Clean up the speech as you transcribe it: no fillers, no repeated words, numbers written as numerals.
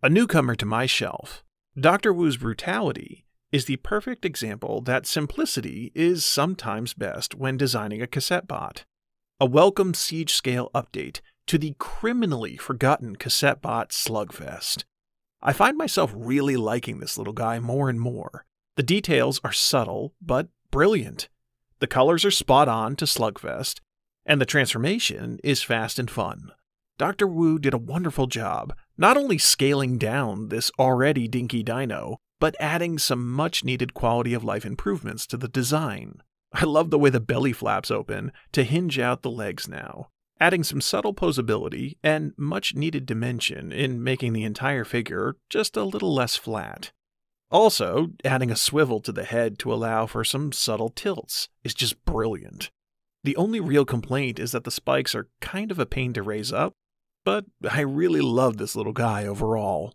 A newcomer to my shelf, Dr. Wu's Brutality is the perfect example that simplicity is sometimes best when designing a cassette bot. A welcome siege scale update to the criminally forgotten cassette bot Slugfest. I find myself really liking this little guy more and more. The details are subtle, but brilliant. The colors are spot on to Slugfest, and the transformation is fast and fun. Dr. Wu did a wonderful job, not only scaling down this already dinky dino, but adding some much-needed quality of life improvements to the design. I love the way the belly flaps open to hinge out the legs now, adding some subtle posability and much-needed dimension in making the entire figure just a little less flat. Also, adding a swivel to the head to allow for some subtle tilts is just brilliant. The only real complaint is that the spikes are kind of a pain to raise up, but I really love this little guy overall.